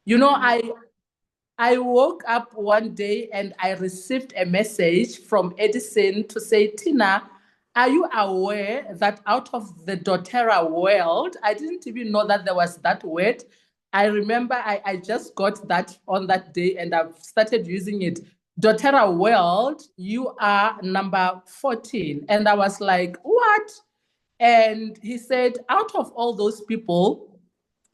You know, I woke up one day and I received a message from Edison to say, Tina, are you aware that out of the doTERRA world, I didn't even know that there was that word. I remember I just got that on that day and I've started using it. doTERRA world, you are number 14. And I was like, what? And he said, out of all those people,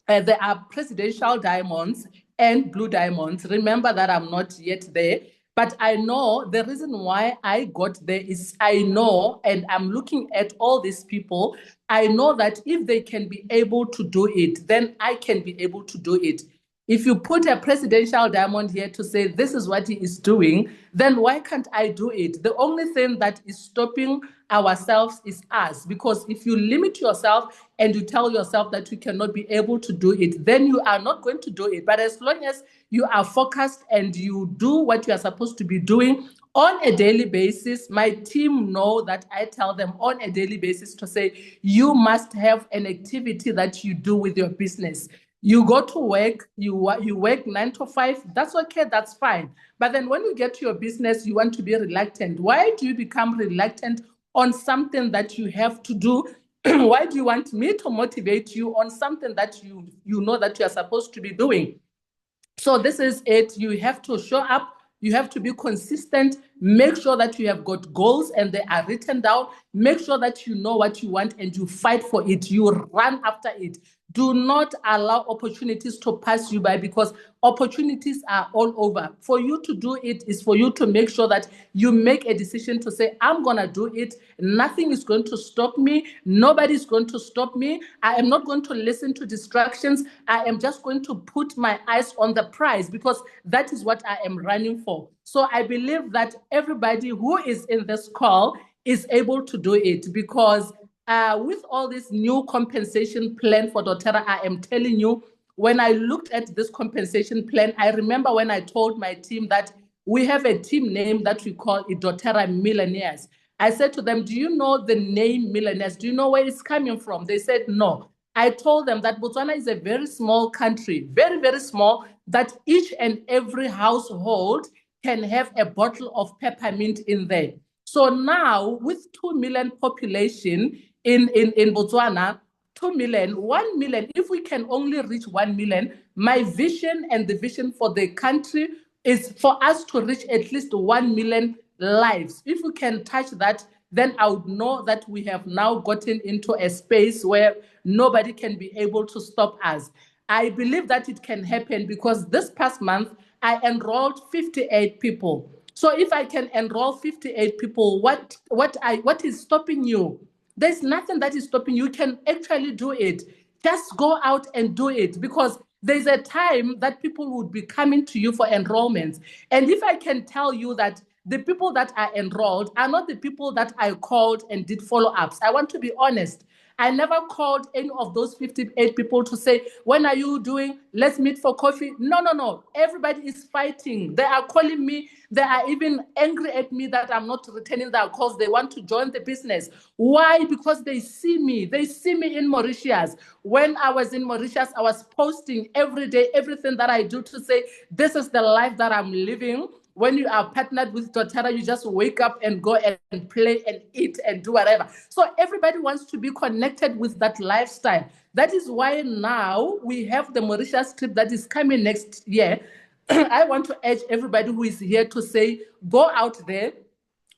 there are presidential diamonds and blue diamonds. Remember that I'm not yet there, but I know the reason why I got there is I know, and I'm looking at all these people. I know that if they can be able to do it, then I can be able to do it. If you put a presidential diamond here to say this is what he is doing, then why can't I do it? The only thing that is stopping ourselves is us. Because if you limit yourself and you tell yourself that you cannot be able to do it, then you are not going to do it. But as long as you are focused and you do what you are supposed to be doing on a daily basis, my team know that I tell them on a daily basis to say, you must have an activity that you do with your business. You go to work, you work 9 to 5, that's okay, that's fine. But then when you get to your business, you want to be reluctant. Why do you become reluctant on something that you have to do? Why do you want me to motivate you on something that you know that you are supposed to be doing? So this is it. You have to show up. You have to be consistent. Make sure that you have got goals and they are written down. Make sure that you know what you want and you fight for it. You run after it. Do not allow opportunities to pass you by because opportunities are all over. For you to do it is for you to make sure that you make a decision to say, I'm going to do it. Nothing is going to stop me. Nobody is going to stop me. I am not going to listen to distractions. I am just going to put my eyes on the prize because that is what I am running for. So I believe that everybody who is in this call is able to do it because with all this new compensation plan for doTERRA, I am telling you, when I looked at this compensation plan, I remember when I told my team that we have a team name that we call it doTERRA Millionaires. I said to them, do you know the name Millionaires? Do you know where it's coming from? They said, no. I told them that Botswana is a very small country, very, very small, that each and every household can have a bottle of peppermint in there. So now, with 2 million population in Botswana, 2 million, 1 million, if we can only reach 1 million, my vision and the vision for the country is for us to reach at least 1 million lives. If we can touch that, then I would know that we have now gotten into a space where nobody can be able to stop us. I believe that it can happen because this past month, I enrolled 58 people. So if I can enroll 58 people, what is stopping you? There's nothing that is stopping you. You can actually do it. Just go out and do it because there's a time that people would be coming to you for enrollments. And if I can tell you that the people that are enrolled are not the people that I called and did follow-ups. I want to be honest. I never called any of those 58 people to say, when are you doing? Let's meet for coffee. No, no, no. Everybody is fighting. They are calling me. They are even angry at me that I'm not returning their calls. They want to join the business. Why? Because they see me. They see me in Mauritius. When I was in Mauritius, I was posting every day, everything that I do to say, this is the life that I'm living. When you are partnered with doTERRA, you just wake up and go and play and eat and do whatever. So everybody wants to be connected with that lifestyle. That is why now we have the Mauritius trip that is coming next year. I want to urge everybody who is here to say, go out there.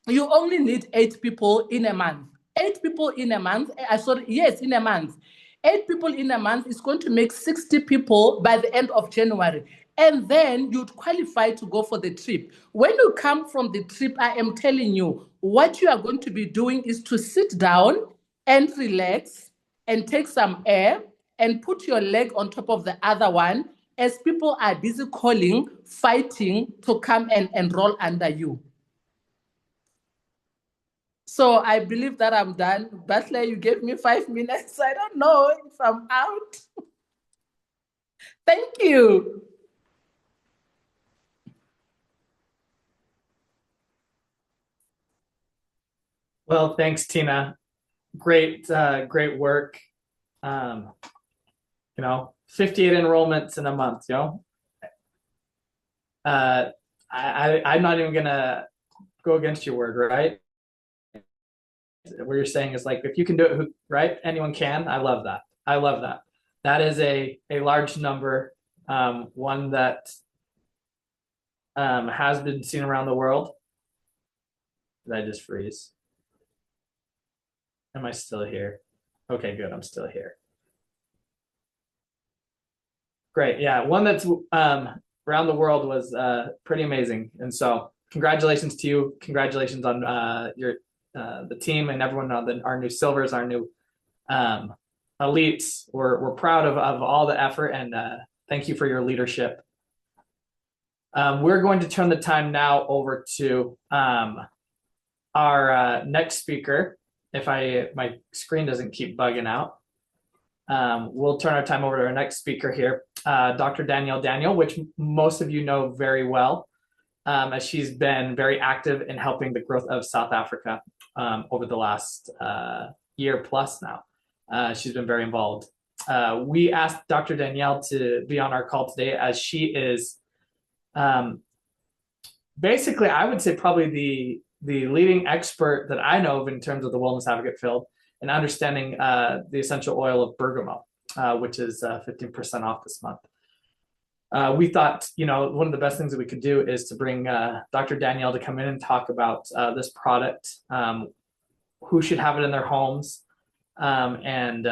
You only need 8 people in a month. 8 people in a month. Sorry, yes, in a month. 8 people in a month is going to make 60 people by the end of January. And then you'd qualify to go for the trip. When you come from the trip, I am telling you, what you are going to be doing is to sit down and relax and take some air and put your leg on top of the other one as people are busy calling, fighting to come and enroll under you. So I believe that I'm done. Butler, you gave me 5 minutes. I don't know if I'm out. Thank you. Well, thanks, Tina. Great work. 58 enrollments in a month, I'm not even gonna go against your word, right? What you're saying is like, if you can do it, right? Anyone can. I love that. I love that. That is a large number, one that has been seen around the world. Did I just freeze? Am I still here? Okay, good. I'm still here. Great. Yeah, one that's around the world was pretty amazing. And so, congratulations to you. Congratulations on your the team and everyone on our new silvers, our new um, elites. We're proud of all the effort and thank you for your leadership. We're going to turn the time now over to our next speaker. If my screen doesn't keep bugging out, we'll turn our time over to our next speaker here, Dr. Danielle, which most of you know very well, as she's been very active in helping the growth of South Africa over the last year plus now. She's been very involved. We asked Dr. Danielle to be on our call today as she is basically, I would say probably the leading expert that I know of in terms of the wellness advocate field and understanding the essential oil of bergamot, which is 15% off this month. We thought, one of the best things that we could do is to bring Dr. Danielle to come in and talk about this product, who should have it in their homes, and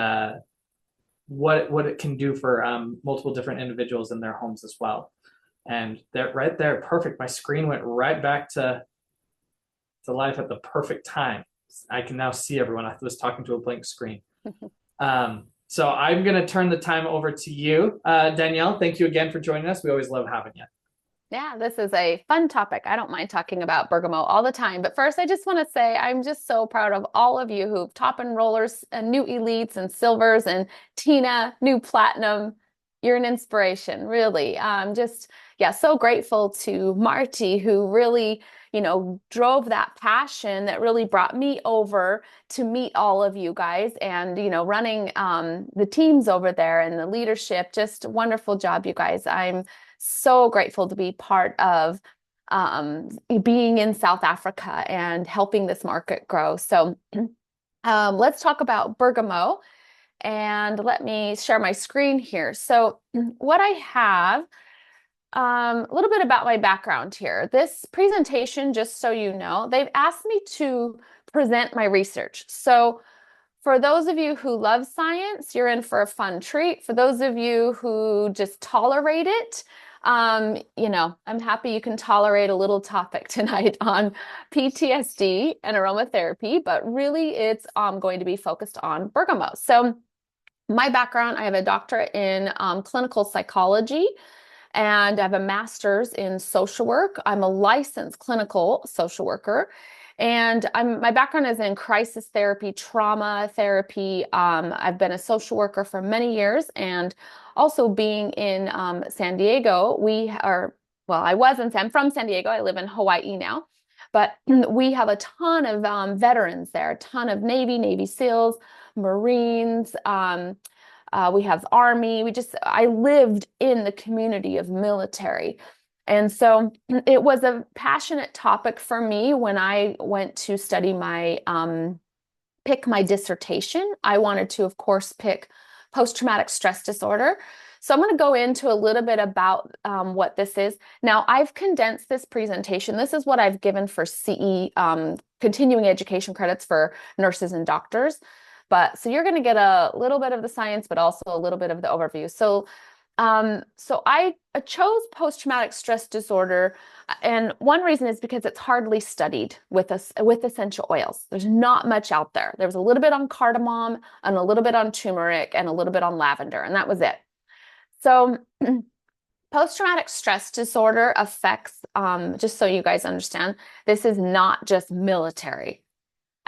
what it can do for multiple different individuals in their homes as well. And they're right there, perfect. My screen went right back to life at the perfect time. I can now see everyone. I was talking to a blank screen. So I'm going to turn the time over to you, Danielle. Thank you again for joining us. We always love having you. Yeah, this is a fun topic. I don't mind talking about bergamot all the time. But first, I just want to say I'm just so proud of all of you who've top enrollers and new elites and silvers, and Tina, new platinum. You're an inspiration, really. So grateful to Marty, who really, drove that passion that really brought me over to meet all of you guys and, running the teams over there and the leadership. Just a wonderful job, you guys. I'm so grateful to be part of being in South Africa and helping this market grow. So let's talk about bergamot. And let me share my screen here. So what I have, a little bit about my background here. This presentation, just so you know, they've asked me to present my research. So for those of you who love science, you're in for a fun treat. For those of you who just tolerate it, I'm happy you can tolerate a little topic tonight on PTSD and aromatherapy, but really it's going to be focused on bergamot. So my background, I have a doctorate in clinical psychology, and I have a master's in social work. I'm a licensed clinical social worker, and my background is in crisis therapy, trauma therapy. I've been a social worker for many years, and also being in San Diego, I'm from San Diego. I live in Hawaii now, but we have a ton of veterans there, a ton of Navy SEALs, Marines, we have Army. I lived in the community of military. And so it was a passionate topic for me when I went to study pick my dissertation. I wanted to, of course, pick post-traumatic stress disorder. So I'm going to go into a little bit about what this is. Now, I've condensed this presentation. This is what I've given for CE, continuing education credits for nurses and doctors. So you're going to get a little bit of the science, but also a little bit of the overview. So I chose post-traumatic stress disorder, and one reason is because it's hardly studied with essential oils. There's not much out there. There was a little bit on cardamom and a little bit on turmeric and a little bit on lavender, and that was it. So post-traumatic stress disorder affects, just so you guys understand, this is not just military.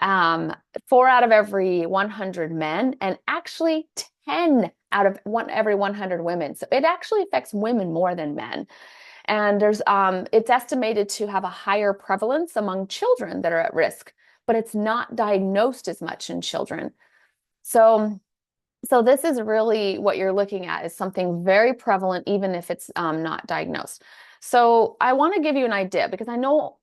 4 out of every 100 men, and actually 10 out of every 100 women. So it actually affects women more than men. And it's estimated to have a higher prevalence among children that are at risk, but it's not diagnosed as much in children. So this is really what you're looking at, is something very prevalent, even if it's not diagnosed. So I want to give you an idea because I know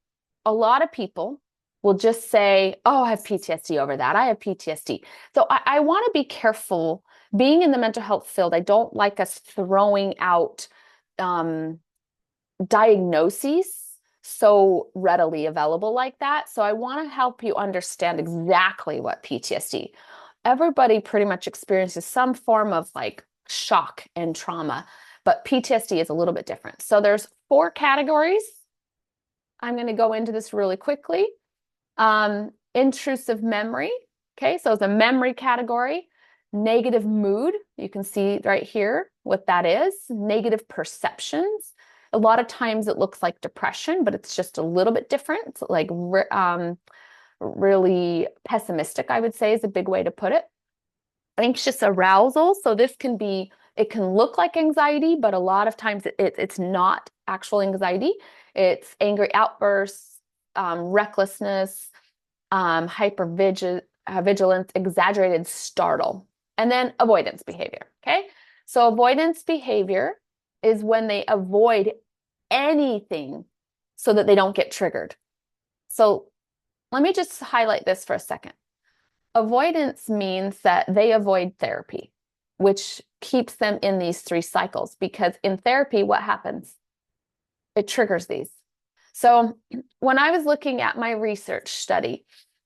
a lot of people will just say, oh, I have PTSD over that. I have PTSD. So I want to be careful. Being in the mental health field, I don't like us throwing out diagnoses so readily available like that. So I want to help you understand exactly what PTSD. Everybody pretty much experiences some form of like shock and trauma, but PTSD is a little bit different. So there's 4 categories. I'm going to go into this really quickly. Intrusive memory. Okay, so it's a memory category. Negative mood. You can see right here what that is. Negative perceptions. A lot of times it looks like depression, but it's just a little bit different. It's like really pessimistic, I would say, is a big way to put it. Anxious arousal. So this can be, it can look like anxiety, but a lot of times it's not actual anxiety. It's angry outbursts, recklessness, hypervigilance, exaggerated startle, and then avoidance behavior. Okay. So avoidance behavior is when they avoid anything so that they don't get triggered. So let me just highlight this for a second. Avoidance means that they avoid therapy, which keeps them in these 3 cycles, because in therapy, what happens? It triggers these. So when I was looking at my research study,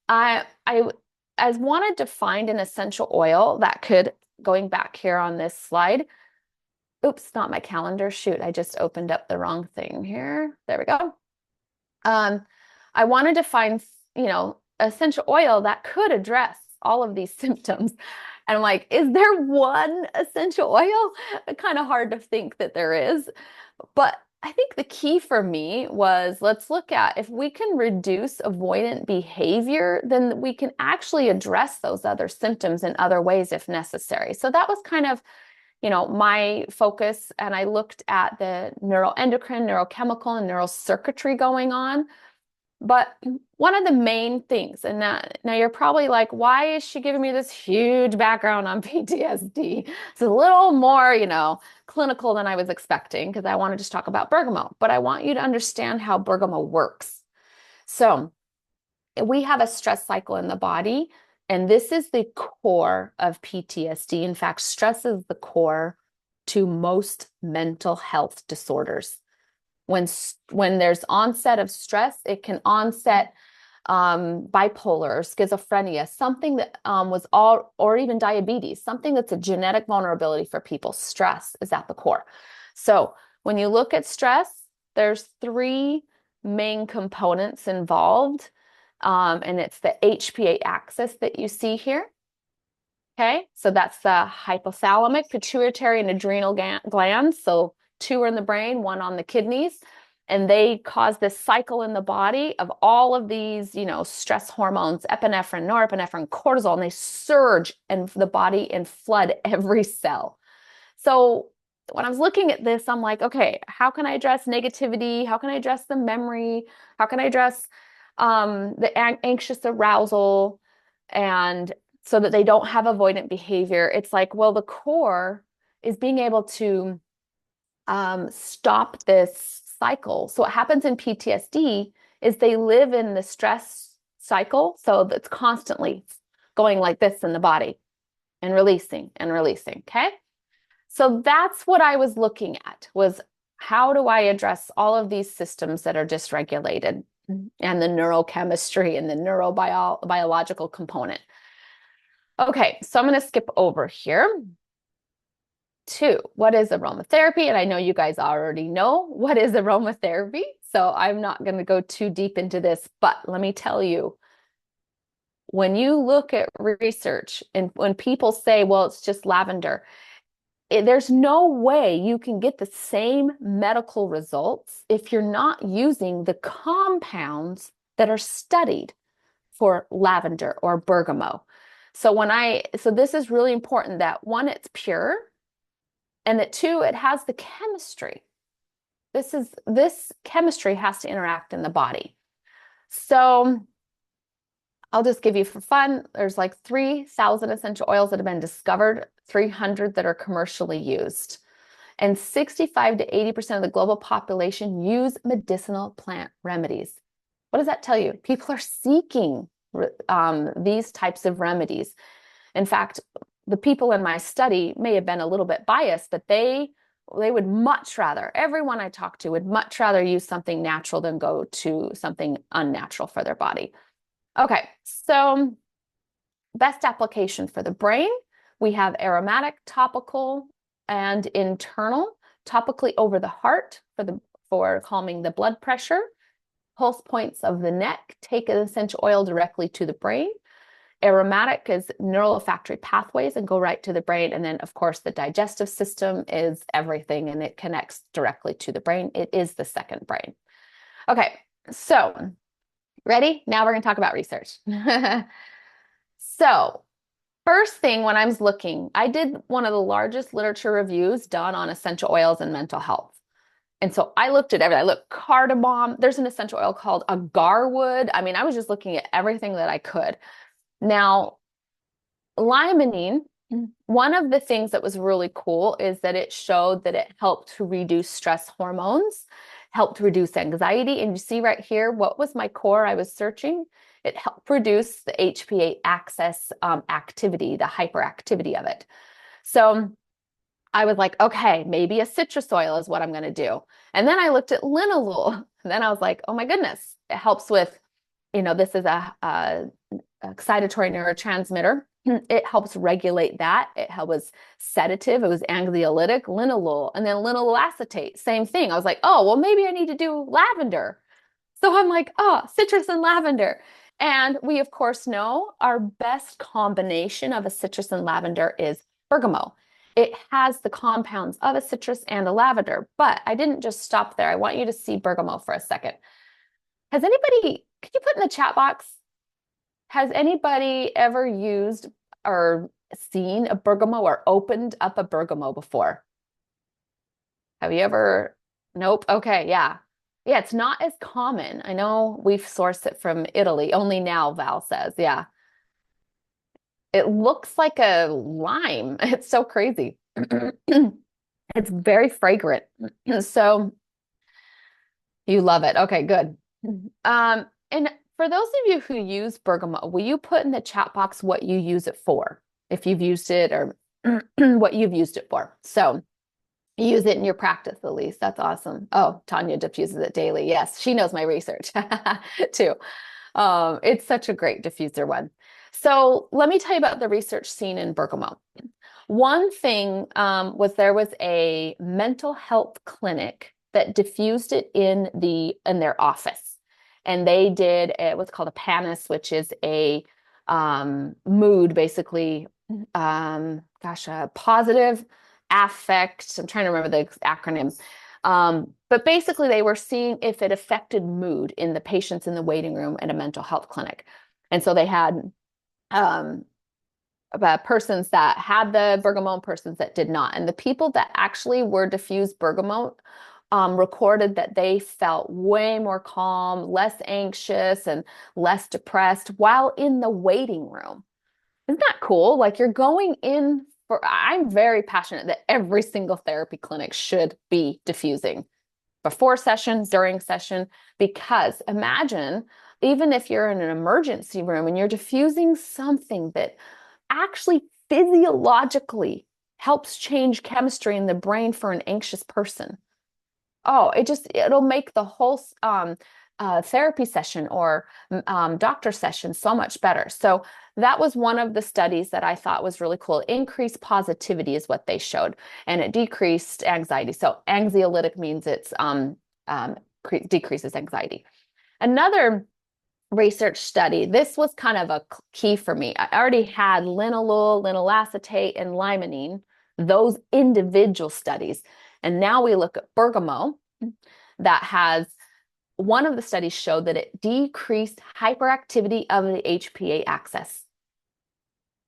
I wanted to find an essential oil that could, going back here on this slide, oops, not my calendar. Shoot, I just opened up the wrong thing here. There we go. I wanted to find, essential oil that could address all of these symptoms. And I'm like, is there one essential oil? Kind of hard to think that there is. But I think the key for me was, let's look at if we can reduce avoidant behavior, then we can actually address those other symptoms in other ways if necessary. So that was kind of, my focus. And I looked at the neuroendocrine, neurochemical, and neural circuitry going on. But one of the main things, and now you're probably like, why is she giving me this huge background on PTSD? It's a little more, clinical than I was expecting, because I want to just talk about bergamot, but I want you to understand how bergamot works. So we have a stress cycle in the body, and this is the core of PTSD. In fact, stress is the core to most mental health disorders. When there's onset of stress, it can onset bipolar, schizophrenia, something that or even diabetes, something that's a genetic vulnerability for people. Stress is at the core. So when you look at stress, there's 3 main components involved, and it's the HPA axis that you see here. Okay, so that's the hypothalamic, pituitary, and adrenal glands. So 2 are in the brain, 1 on the kidneys, and they cause this cycle in the body of all of these, stress hormones, epinephrine, norepinephrine, cortisol, and they surge in the body and flood every cell. So when I was looking at this, I'm like, okay, how can I address negativity? How can I address the memory? How can I address the anxious arousal, and so that they don't have avoidant behavior? It's like, well, the core is being able to stop this cycle. So what happens in PTSD is they live in the stress cycle. So it's constantly going like this in the body and releasing and releasing. Okay. So that's what I was looking at, was how do I address all of these systems that are dysregulated, and the neurochemistry and the neurobiological component. Okay. So I'm going to skip over here. 2, what is aromatherapy? And I know you guys already know what is aromatherapy, so I'm not going to go too deep into this, but let me tell you, when you look at research and when people say, well, it's just lavender, there's no way you can get the same medical results if you're not using the compounds that are studied for lavender or bergamot. So this is really important, that 1, it's pure, and that 2, it has the chemistry. This chemistry has to interact in the body. So I'll just give you for fun, there's like 3,000 essential oils that have been discovered, 300 that are commercially used. and 65 to 80% of the global population use medicinal plant remedies. What does that tell you? People are seeking these types of remedies. In fact, the people in my study may have been a little bit biased, but they would much rather, everyone I talked to would much rather use something natural than go to something unnatural for their body. Okay, so best application for the brain, we have aromatic, topical, and internal. Topically over the heart for calming the blood pressure. Pulse points of the neck, take an essential oil directly to the brain. Aromatic is neuroolfactory pathways and go right to the brain. And then, of course, the digestive system is everything, and it connects directly to the brain. It is the second brain. Okay, so ready? Now we're going to talk about research. So first thing when I was looking, I did one of the largest literature reviews done on essential oils and mental health. And so I looked at everything. I looked cardamom. There's an essential oil called agarwood. I mean, I was just looking at everything that I could. Now, limonene, one of the things that was really cool is that it showed that it helped to reduce stress hormones, helped reduce anxiety. And you see right here, what was my core I was searching? It helped reduce the HPA axis activity, the hyperactivity of it. So I was like, okay, maybe a citrus oil is what I'm going to do. And then I looked at linalool. And then I was like, oh my goodness, it helps with, this is a excitatory neurotransmitter. It helps regulate that. It was sedative. It was anxiolytic, linalool, and then linalool acetate. Same thing. I was like, oh, well, maybe I need to do lavender. So I'm like, oh, citrus and lavender. And we, of course, know our best combination of a citrus and lavender is bergamot. It has the compounds of a citrus and a lavender, but I didn't just stop there. I want you to see bergamot for a second. Could you put in the chat box, has anybody ever used or seen a bergamot or opened up a bergamot before? Have you ever? Nope. Okay. Yeah. Yeah. It's not as common. I know we've sourced it from Italy. Only now, Val says. Yeah. It looks like a lime. It's so crazy. It's very fragrant. So you love it. Okay, good. And for those of you who use bergamot, will you put in the chat box what you use it for? If you've used it or what you've used it for. So you use it in your practice, Elise. That's awesome. Oh, Tanya diffuses it daily. Yes, she knows my research too. It's such a great diffuser one. So let me tell you about the research seen in bergamot. One thing was there was a mental health clinic that diffused it in their office. And they did what's called a PANIS, which is a mood, basically, a positive affect. I'm trying to remember the acronym. But basically, they were seeing if it affected mood in the patients in the waiting room at a mental health clinic. And so they had about persons that had the bergamot, persons that did not. And the people that actually were diffused bergamot recorded that they felt way more calm, less anxious, and less depressed while in the waiting room. Isn't that cool? Like, you're going in I'm very passionate that every single therapy clinic should be diffusing before session, during session, because imagine even if you're in an emergency room and you're diffusing something that actually physiologically helps change chemistry in the brain for an anxious person. Oh, it'll make the whole therapy session or doctor session so much better. So that was one of the studies that I thought was really cool. Increased positivity is what they showed, and it decreased anxiety. So anxiolytic means it's decreases anxiety. Another research study, this was kind of a key for me. I already had linalool, linalool acetate, and limonene, those individual studies. And now we look at bergamot that has, one of the studies showed that it decreased hyperactivity of the HPA axis.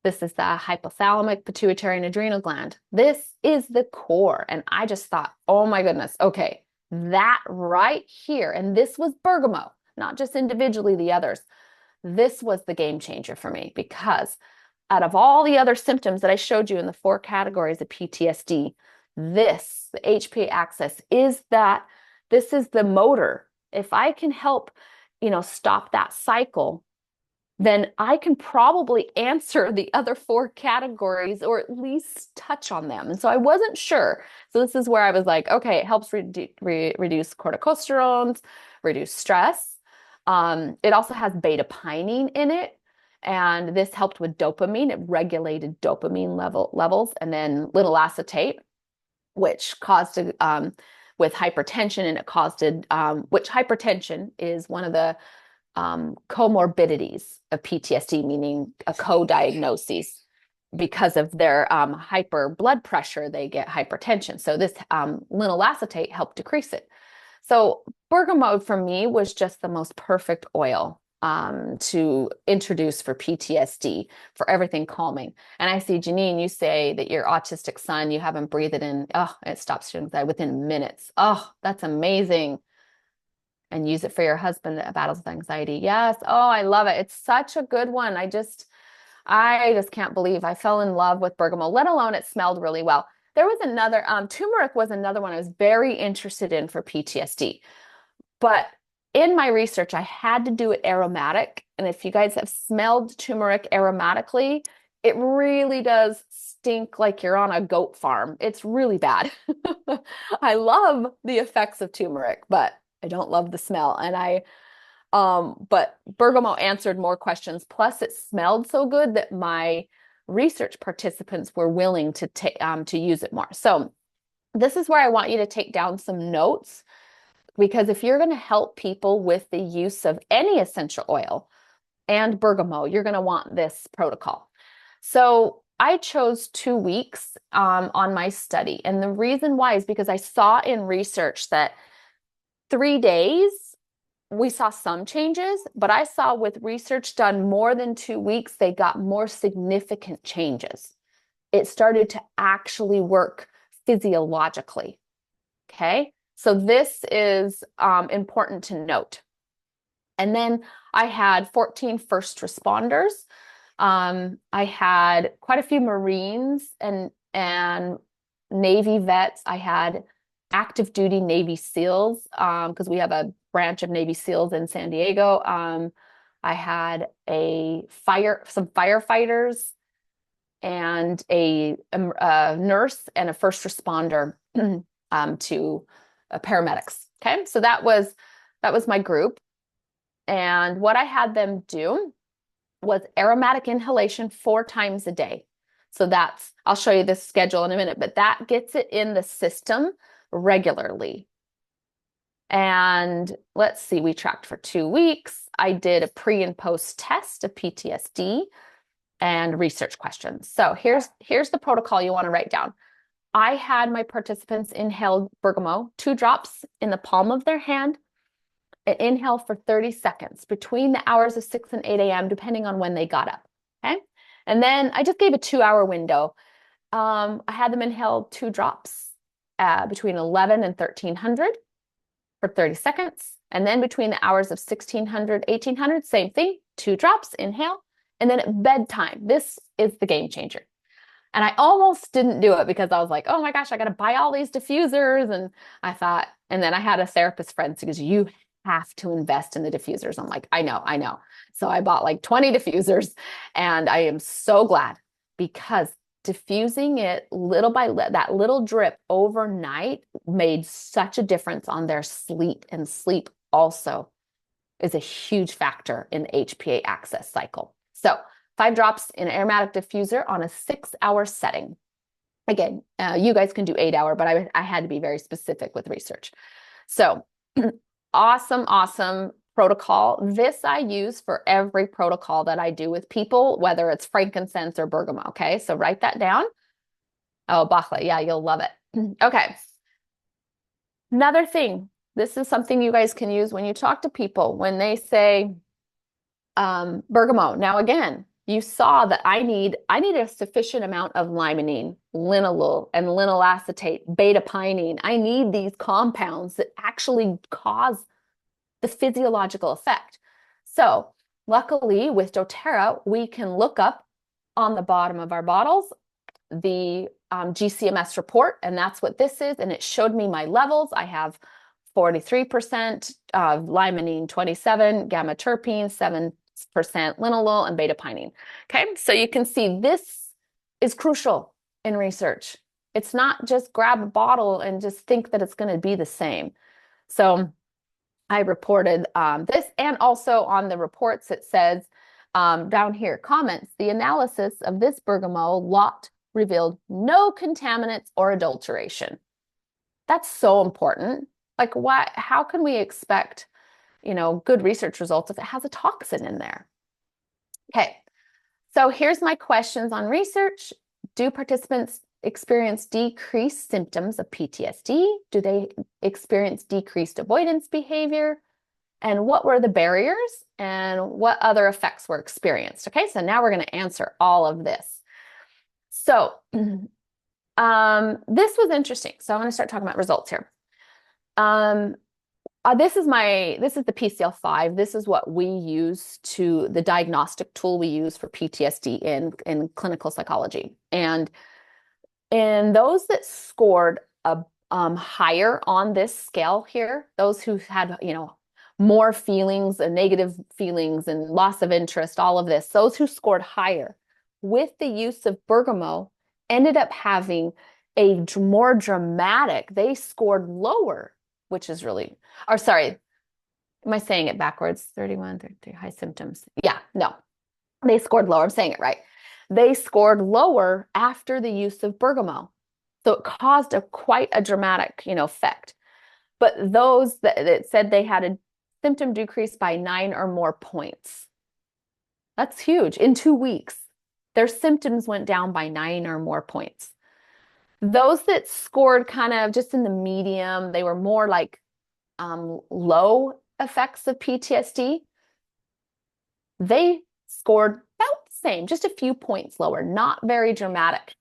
This is the hypothalamic pituitary and adrenal gland. This is the core. And I just thought, oh my goodness, okay, that right here, and this was bergamot, not just individually the others. This was the game changer for me, because out of all the other symptoms that I showed you in the 4 categories of PTSD, This, the HPA axis, is that this is the motor. If I can help, stop that cycle, then I can probably answer the other 4 categories or at least touch on them. And so I wasn't sure. So this is where I was like, okay, it helps reduce corticosterones, reduce stress. It also has beta-pinene in it. And this helped with dopamine. It regulated dopamine levels. And then little acetate, which caused with hypertension, and it caused which hypertension is one of the comorbidities of PTSD, meaning a co-diagnosis. Because of their hyper blood pressure, they get hypertension. So this linolacetoate acetate helped decrease it. So bergamot for me was just the most perfect oil to introduce for PTSD, for everything calming. And I see, Janine, you say that your autistic son, you have him breathe it in. Oh, it stops anxiety within minutes. Oh, that's amazing. And use it for your husband that battles with anxiety. Yes. Oh, I love it. It's such a good one. I just can't believe I fell in love with bergamot, let alone it smelled really well. There was another, turmeric was another one I was very interested in for PTSD. But in my research, I had to do it aromatic. And if you guys have smelled turmeric aromatically, it really does stink like you're on a goat farm. It's really bad. I love the effects of turmeric, but I don't love the smell. And but bergamot answered more questions. Plus, it smelled so good that my research participants were willing to use it more. So this is where I want you to take down some notes, because if you're going to help people with the use of any essential oil and bergamot, you're going to want this protocol. So I chose 2 weeks on my study. And the reason why is because I saw in research that 3 days, we saw some changes, but I saw with research done more than 2 weeks, they got more significant changes. It started to actually work physiologically. Okay, so this is important to note. And then I had 14 first responders. I had quite a few Marines and Navy vets. I had active duty Navy SEALs, because we have a branch of Navy SEALs in San Diego. I had some firefighters and a nurse and a first responder to paramedics. Okay, so that was my group. And what I had them do was aromatic inhalation 4 times a day. So I'll show you this schedule in a minute, but that gets it in the system regularly. And let's see, we tracked for 2 weeks. I did a pre and post test of PTSD and research questions. So here's the protocol you want to write down. I had my participants inhale bergamot, 2 drops in the palm of their hand, and inhale for 30 seconds between the hours of 6 and 8 a.m., depending on when they got up. Okay. And then I just gave a 2-hour window. I had them inhale 2 drops between 11 and 1300 for 30 seconds. And then between the hours of 1600, 1800, same thing, 2 drops, inhale. And then at bedtime, this is the game changer. And I almost didn't do it because I was like, oh my gosh, I got to buy all these diffusers. And I thought, and then I had a therapist friend who goes, you have to invest in the diffusers. I'm like, I know. So I bought like 20 diffusers, and I am so glad, because diffusing it little by little, that little drip overnight made such a difference on their sleep. And sleep also is a huge factor in the HPA axis cycle. So 5 drops in an aromatic diffuser on a 6-hour setting. Again, you guys can do 8-hour, but I had to be very specific with research. So awesome protocol. This I use for every protocol that I do with people, whether it's frankincense or bergamot. Okay, so write that down. Oh, Bachla, yeah, you'll love it. Okay. Another thing, this is something you guys can use when you talk to people, when they say bergamot. Now, again, you saw that I need a sufficient amount of limonene, linalool, and linolacetate, beta-pinene. I need these compounds that actually cause the physiological effect. So luckily with doTERRA, we can look up on the bottom of our bottles the GCMS report, and that's what this is. And it showed me my levels. I have 43% limonene, 27 gamma terpene, 7% linalool, and beta pinene. Okay, so you can see this is crucial in research. It's not just grab a bottle and just think that it's going to be the same. So I reported this, and also on the reports it says down here, comments, the analysis of this bergamot lot revealed no contaminants or adulteration. That's so important. Like, why? How can we expect, good research results if it has a toxin in there? Okay, so here's my questions on research. Do participants experience decreased symptoms of PTSD? Do they experience decreased avoidance behavior? And what were the barriers? And what other effects were experienced? Okay, so now we're going to answer all of this. So this was interesting. So I'm going to start talking about results here. This is the PCL5. This is what we use the diagnostic tool we use for PTSD in clinical psychology. And in those that scored higher on this scale here, those who had, more feelings and negative feelings and loss of interest, all of this, those who scored higher with the use of bergamot ended up having a more dramatic, they scored lower, which is really, or sorry, am I saying it backwards? 31, 33, high symptoms. Yeah, no, they scored lower. I'm saying it right. They scored lower after the use of bergamot. So it caused quite a dramatic, effect. But those that it said they had a symptom decrease by 9 or more points. That's huge. In 2 weeks, their symptoms went down by 9 or more points. Those that scored kind of just in the medium, they were more like low effects of PTSD. They scored about the same, just a few points lower, not very dramatic,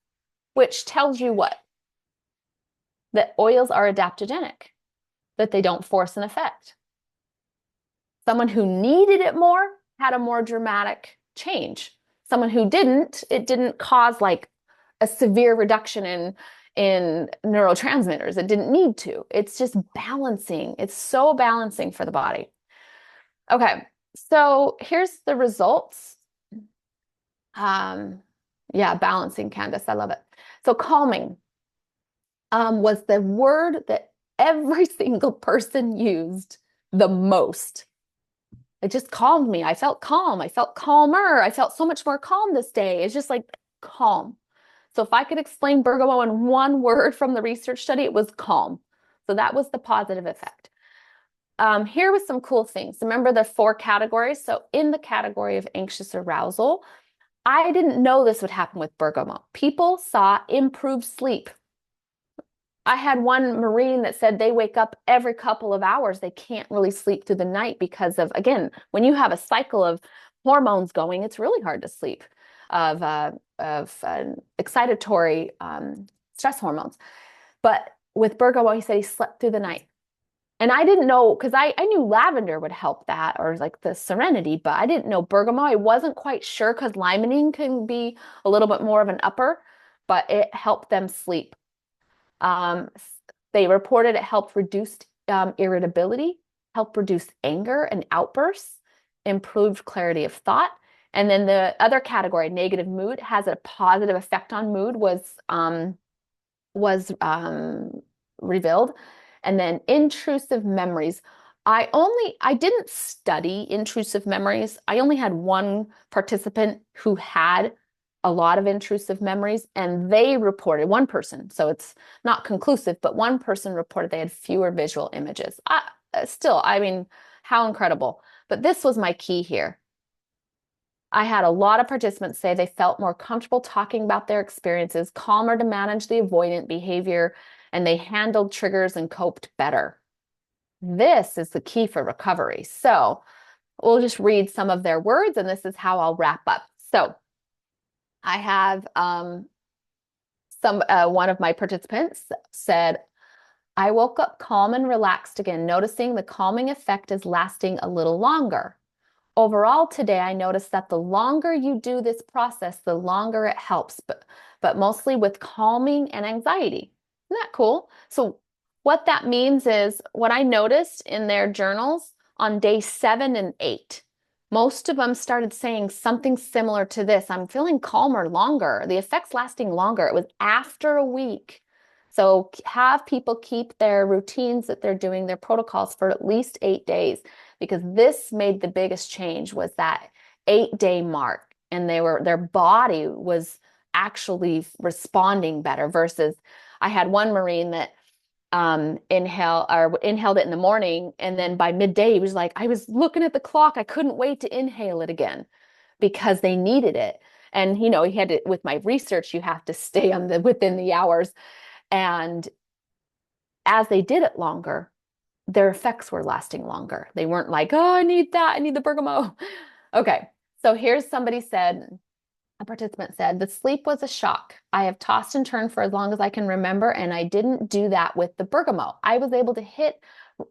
which tells you what? That oils are adaptogenic, that they don't force an effect. Someone who needed it more had a more dramatic change. Someone who didn't, it didn't cause like a severe reduction in neurotransmitters. It didn't need to. It's just balancing. It's so balancing for the body. Okay, so here's the results. Yeah, balancing, Candace, I love it. So calming was the word that every single person used the most. It just calmed me. I felt calm. I felt calmer. I felt so much more calm this day. It's just like calm. So if I could explain bergamot in one word from the research study, it was calm. So that was the positive effect. Here was some cool things. Remember the 4 categories? So in the category of anxious arousal, I didn't know this would happen with bergamot. People saw improved sleep. I had one Marine that said they wake up every couple of hours. They can't really sleep through the night because of, again, when you have a cycle of hormones going, it's really hard to sleep of excitatory stress hormones. But with bergamot, he said he slept through the night. And I didn't know, because I knew lavender would help that, or like the serenity, but I didn't know bergamot. I wasn't quite sure because limonene can be a little bit more of an upper, but it helped them sleep. They reported it helped reduce irritability, helped reduce anger and outbursts, improved clarity of thought. And then the other category, negative mood, has a positive effect on mood, was revealed. And then intrusive memories. I didn't study intrusive memories. I only had one participant who had a lot of intrusive memories, and they reported, one person, so it's not conclusive, but one person reported they had fewer visual images. Still, I mean, how incredible. But this was my key here. I had a lot of participants say they felt more comfortable talking about their experiences, calmer to manage the avoidant behavior, and they handled triggers and coped better. This is the key for recovery. So we'll just read some of their words, and this is how I'll wrap up. So I have one of my participants said, I woke up calm and relaxed again, noticing the calming effect is lasting a little longer. Overall, today, I noticed that the longer you do this process, the longer it helps. But but mostly with calming and anxiety. Isn't that cool? So what that means is what I noticed in their journals on day 7 and 8, most of them started saying something similar to this. I'm feeling calmer longer. The effects lasting longer. It was after a week. So have people keep their routines that they're doing, their protocols for at least 8 days, because this made the biggest change was that 8-day mark. And their body was actually responding better versus I had one Marine that inhaled it in the morning, and then by midday he was like, I was looking at the clock, I couldn't wait to inhale it again because they needed it. And he had to, with my research, you have to stay on within the hours. And as they did it longer, their effects were lasting longer. They weren't like, oh, I need that, I need the bergamot. Okay, so here's somebody said, a participant said, the sleep was a shock. I have tossed and turned for as long as I can remember, and I didn't do that with the bergamot. I was able to hit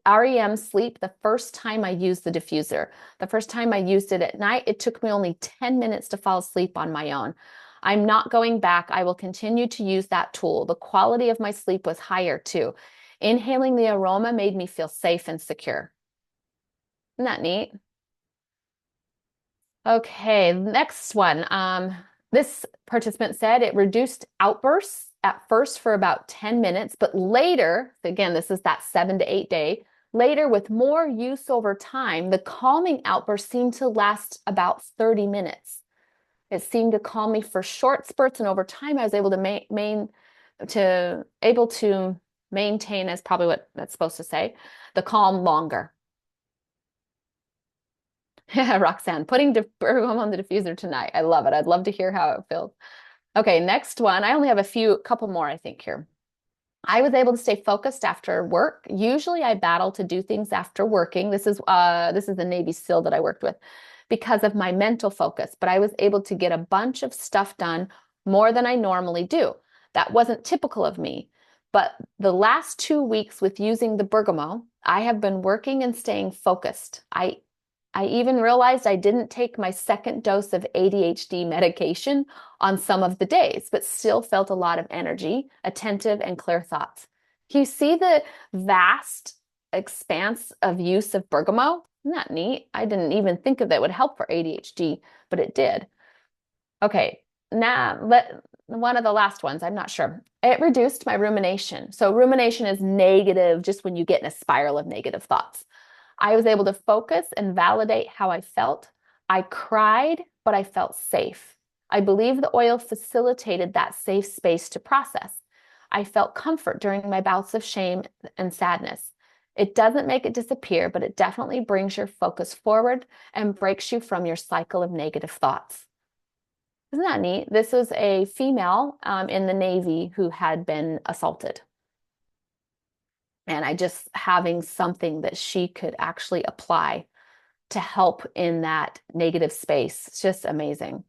REM sleep the first time I used the diffuser. The first time I used it at night, it took me only 10 minutes to fall asleep on my own. I'm not going back. I will continue to use that tool. The quality of my sleep was higher too. Inhaling the aroma made me feel safe and secure. Isn't that neat? Okay, next one. This participant said it reduced outbursts at first for about 10 minutes, but later, again, this is that 7 to 8 day, later with more use over time, the calming outburst seemed to last about 30 minutes. It seemed to calm me for short spurts, and over time I was able to maintain, is probably what that's supposed to say, the calm longer. Roxanne, putting bergamot on the diffuser tonight. I love it. I'd love to hear how it feels. Okay, next one. I only have couple more, I think, here. I was able to stay focused after work. Usually I battle to do things after working. This is the Navy SEAL that I worked with because of my mental focus, but I was able to get a bunch of stuff done more than I normally do. That wasn't typical of me. But the last 2 weeks with using the bergamot, I have been working and staying focused. I even realized I didn't take my second dose of ADHD medication on some of the days, but still felt a lot of energy, attentive, and clear thoughts. Can you see the vast expanse of use of bergamot? Isn't that neat? I didn't even think of that would help for ADHD, but it did. Okay, now one of the last ones, I'm not sure. It reduced my rumination. So rumination is negative, just when you get in a spiral of negative thoughts. I was able to focus and validate how I felt. I cried, but I felt safe. I believe the oil facilitated that safe space to process. I felt comfort during my bouts of shame and sadness. It doesn't make it disappear, but it definitely brings your focus forward and breaks you from your cycle of negative thoughts. Isn't that neat? This was a female in the Navy who had been assaulted. And I just having something that she could actually apply to help in that negative space. It's just amazing.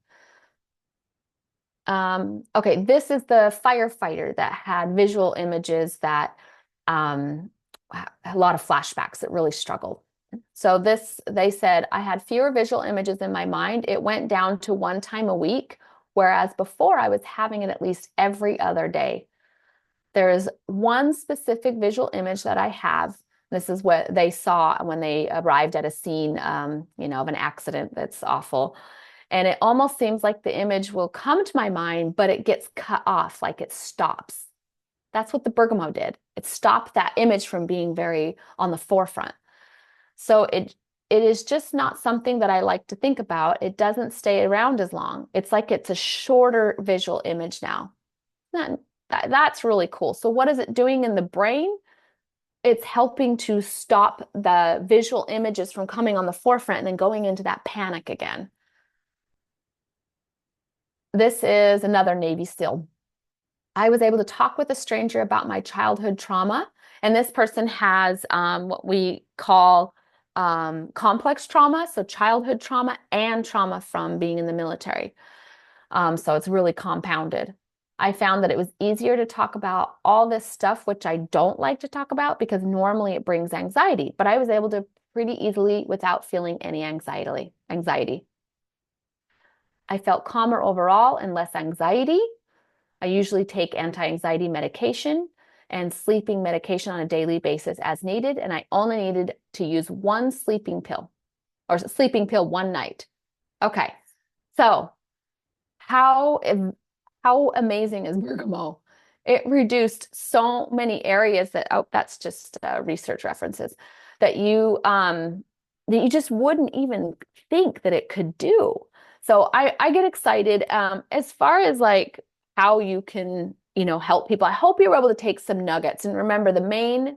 Okay, this is the firefighter that had visual images that a lot of flashbacks that really struggled. So they said, I had fewer visual images in my mind. It went down to 1 time a week, whereas before I was having it at least every other day. There is one specific visual image that I have. This is what they saw when they arrived at a scene, of an accident that's awful. And it almost seems like the image will come to my mind, but it gets cut off, like it stops. That's what the bergamot did. It stopped that image from being very on the forefront. So it is just not something that I like to think about. It doesn't stay around as long. It's like it's a shorter visual image now. That's really cool. So what is it doing in the brain? It's helping to stop the visual images from coming on the forefront and then going into that panic again. This is another Navy SEAL. I was able to talk with a stranger about my childhood trauma, and this person has what we call complex trauma, so childhood trauma and trauma from being in the military. So it's really compounded. I found that it was easier to talk about all this stuff, which I don't like to talk about because normally it brings anxiety, but I was able to pretty easily without feeling any anxiety. I felt calmer overall and less anxiety. I usually take anti-anxiety medication and sleeping medication on a daily basis as needed. And I only needed to use one sleeping pill or sleeping pill one night. Okay. So how amazing is bergamot? It reduced so many areas that, oh, that's just research references that you just wouldn't even think that it could do. So I get excited. As far as like how you can, help people, I hope you were able to take some nuggets. And remember, the main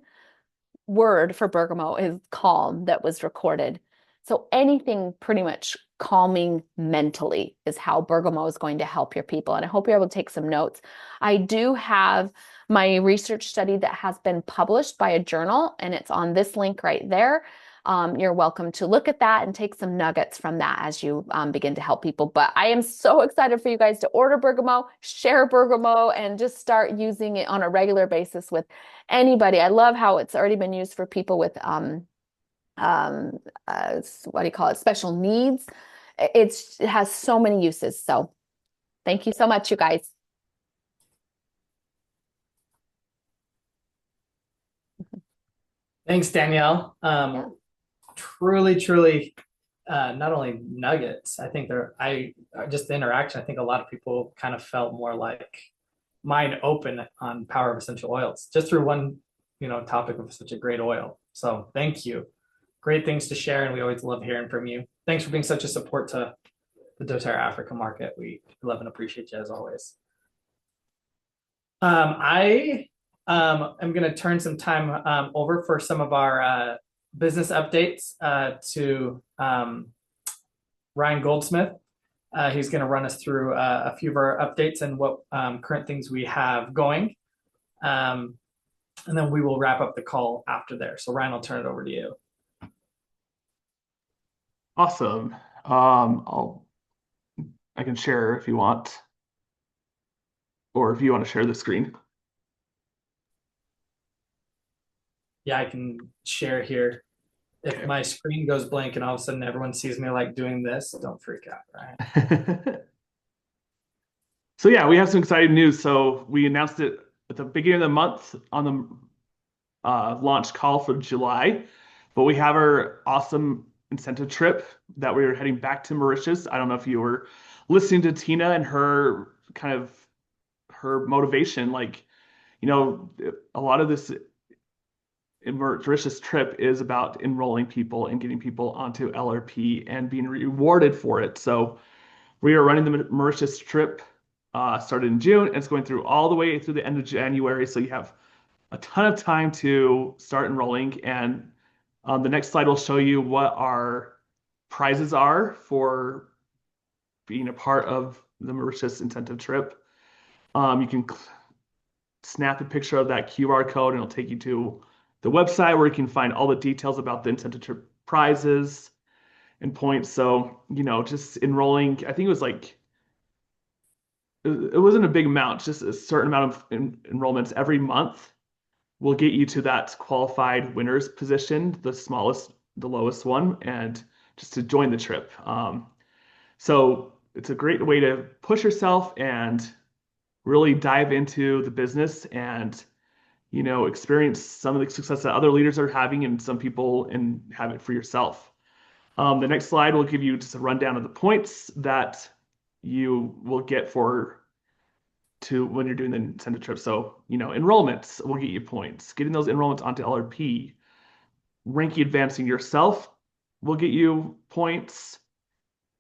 word for bergamot is calm that was recorded. So anything pretty much calming mentally is how bergamot is going to help your people. And I hope you're able to take some notes. I do have my research study that has been published by a journal, and it's on this link right there. You're welcome to look at that and take some nuggets from that as you begin to help people. But I am so excited for you guys to order bergamot, share bergamot, and just start using it on a regular basis with anybody. I love how it's already been used for people with what do you call it? Special needs. It has so many uses. So thank you so much, you guys. Thanks, Danielle. Yeah. Truly, not only nuggets, I think just the interaction, I think a lot of people kind of felt more like mind open on power of essential oils just through one, topic of such a great oil. So thank you. Great things to share, and we always love hearing from you. Thanks for being such a support to the doTERRA Africa market. We love and appreciate you as always. I am going to turn some time over for some of our business updates to Ryan Goldsmith. He's going to run us through a few of our updates and what current things we have going. And then we will wrap up the call after there. So Ryan, I'll turn it over to you. Awesome. I can share if you want, or if you want to share the screen. Yeah, I can share here. If my screen goes blank and all of a sudden everyone sees me like doing this, don't freak out, right? So yeah, we have some exciting news. So we announced it at the beginning of the month on the launch call for July, but we have our awesome incentive trip that we are heading back to Mauritius. I don't know if you were listening to Tina and her motivation. Like, a lot of this Mauritius trip is about enrolling people and getting people onto LRP and being rewarded for it. So we are running the Mauritius trip, started in June, and it's going through all the way through the end of January. So you have a ton of time to start enrolling. And the next slide will show you what our prizes are for being a part of the Mauritius incentive trip. You can snap a picture of that QR code and it'll take you to the website where you can find all the details about the incentive trip prizes and points. So, just enrolling, I think it was like, it wasn't a big amount, just a certain amount of enrollments every month will get you to that qualified winners position, the lowest one, and just to join the trip. So it's a great way to push yourself and really dive into the business and experience some of the success that other leaders are having and some people and have it for yourself. The next slide will give you just a rundown of the points that you will get when you're doing the incentive trip. So, enrollments will get you points. Getting those enrollments onto LRP, ranking advancing yourself will get you points.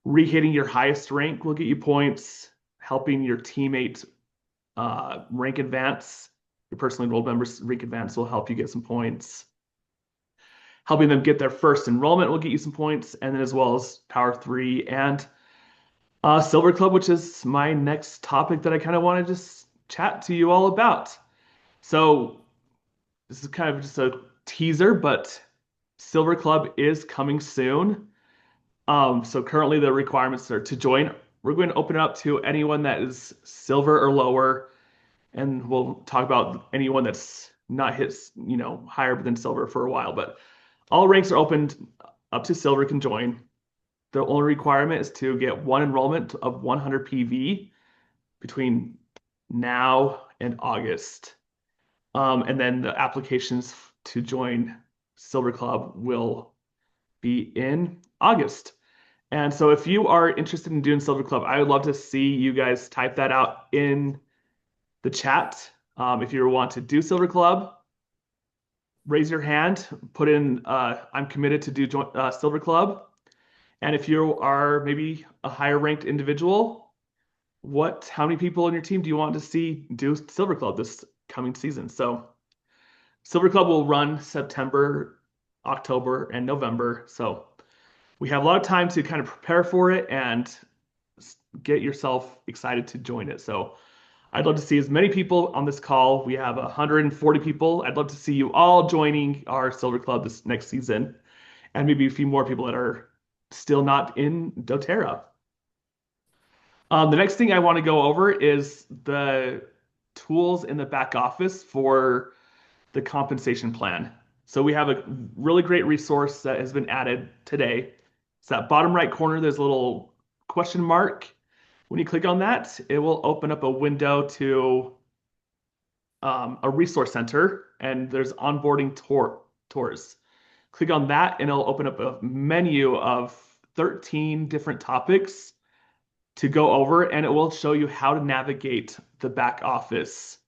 Re-hitting your highest rank will get you points. Helping your teammates rank advance, your personally enrolled members rank advance will help you get some points. Helping them get their first enrollment will get you some points, and then as well as Power 3 and Silver Club, which is my next topic that I kind of want to just chat to you all about. So this is kind of just a teaser, but Silver Club is coming soon. So currently the requirements are to join. We're going to open it up to anyone that is silver or lower, and we'll talk about anyone that's not hit, higher than silver for a while, but all ranks are opened up to silver can join. The only requirement is to get one enrollment of 100 PV between now and August. And then the applications to join Silver Club will be in August. And so if you are interested in doing Silver Club, I would love to see you guys type that out in the chat. If you want to do Silver Club, raise your hand, put in, I'm committed to do Silver Club. And if you are maybe a higher ranked individual, how many people on your team do you want to see do Silver Club this coming season? So Silver Club will run September, October, and November. So we have a lot of time to kind of prepare for it and get yourself excited to join it. So I'd love to see as many people on this call. We have 140 people. I'd love to see you all joining our Silver Club this next season, and maybe a few more people that are still not in doTERRA. The next thing I want to go over is the tools in the back office for the compensation plan. So we have a really great resource that has been added today. It's that bottom right corner, there's a little question mark. When you click on that, it will open up a window to a resource center, and there's onboarding tours. Click on that and it'll open up a menu of 13 different topics to go over, and it will show you how to navigate the back office.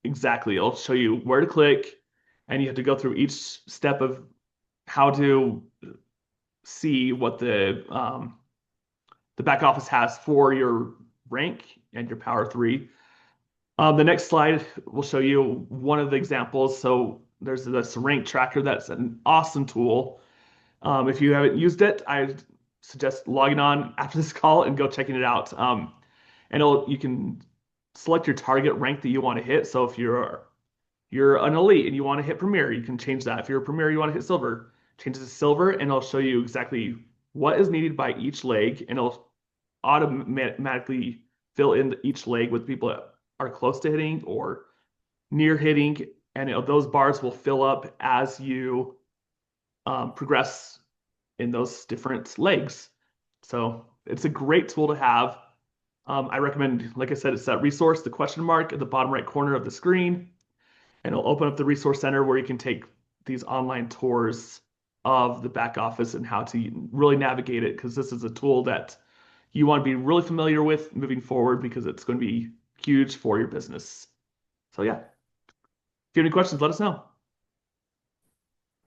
Exactly. It'll show you where to click, and you have to go through each step of how to see what the back office has for your rank and your Power 3. The next slide will show you one of the examples. So there's this rank tracker. That's an awesome tool. If you haven't used it, I suggest logging on after this call and go checking it out. And you can select your target rank that you want to hit. So if you're an elite and you want to hit premier, you can change that. If you're a premier, you want to hit silver, change it to silver, and it'll show you exactly what is needed by each leg, and it'll automatically fill in each leg with people that are close to hitting or near hitting, and those bars will fill up as you progress in those different legs. So it's a great tool to have. I recommend, like I said, it's that resource, the question mark at the bottom right corner of the screen, and it'll open up the resource center where you can take these online tours of the back office and how to really navigate it, because this is a tool that you want to be really familiar with moving forward, because it's going to be huge for your business. So yeah, if you have any questions, let us know.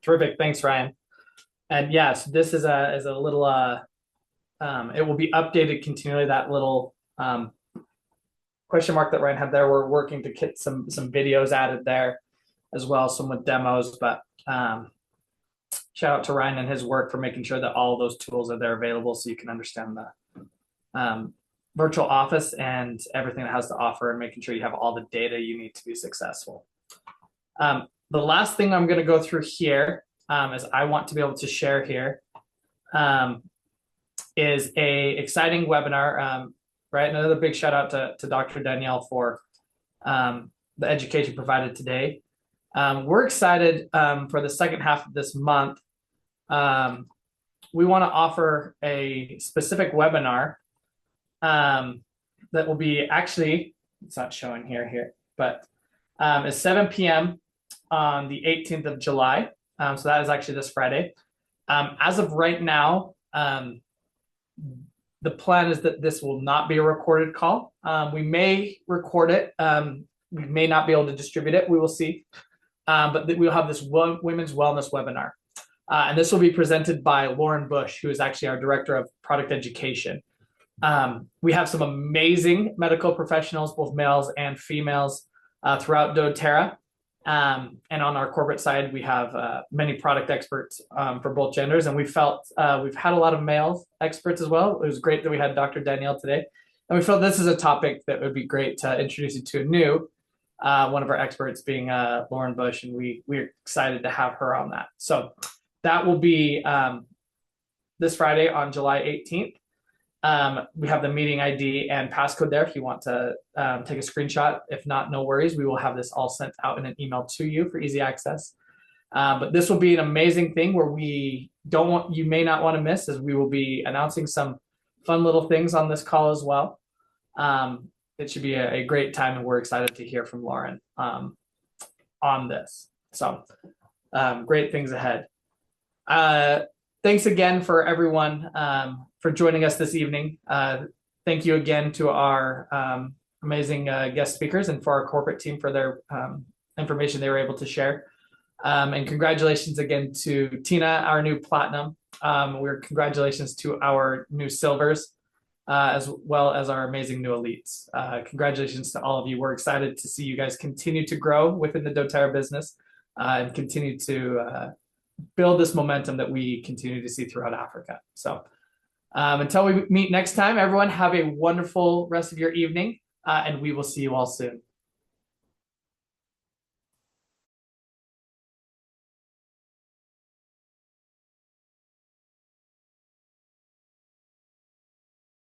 Terrific. Thanks, Ryan. And yes, this is a little, it will be updated continually, that little question mark that Ryan had there. We're working to get some videos added there as well, some with demos, but shout out to Ryan and his work for making sure that all of those tools are there available so you can understand the virtual office and everything it has to offer, and making sure you have all the data you need to be successful. The last thing I'm going to go through here is I want to be able to share here is a exciting webinar. Right, another big shout out to Dr. Danielle for the education provided today. We're excited for the second half of this month. We want to offer a specific webinar that will be, actually, it's not showing here, but it's 7 p.m. on the 18th of July. So that is actually this Friday. As of right now, the plan is that this will not be a recorded call. We may record it. We may not be able to distribute it. We will see. But we'll have this women's wellness webinar. And this will be presented by Lauren Bush, who is actually our Director of Product Education. We have some amazing medical professionals, both males and females, throughout doTERRA. And on our corporate side, we have many product experts for both genders. And we felt we've had a lot of male experts as well. It was great that we had Dr. Danielle today. And we felt this is a topic that would be great to introduce you to anew. One of our experts being Lauren Bush, and we're excited to have her on that. So that will be this Friday on July 18th. We have the meeting ID and passcode there if you want to take a screenshot. If not, no worries. We will have this all sent out in an email to you for easy access. But this will be an amazing thing where you may not want to miss, as we will be announcing some fun little things on this call as well. it should be a great time, and we're excited to hear from Lauren on this. So great things ahead. Thanks again for everyone for joining us this evening. Thank you again to our amazing guest speakers and for our corporate team for their information they were able to share. And congratulations again to Tina, our new platinum. Congratulations to our new silvers, as well as our amazing new elites. Congratulations to all of you. We're excited to see you guys continue to grow within the doTERRA business and continue to build this momentum that we continue to see throughout Africa. So until we meet next time, everyone have a wonderful rest of your evening, and we will see you all soon.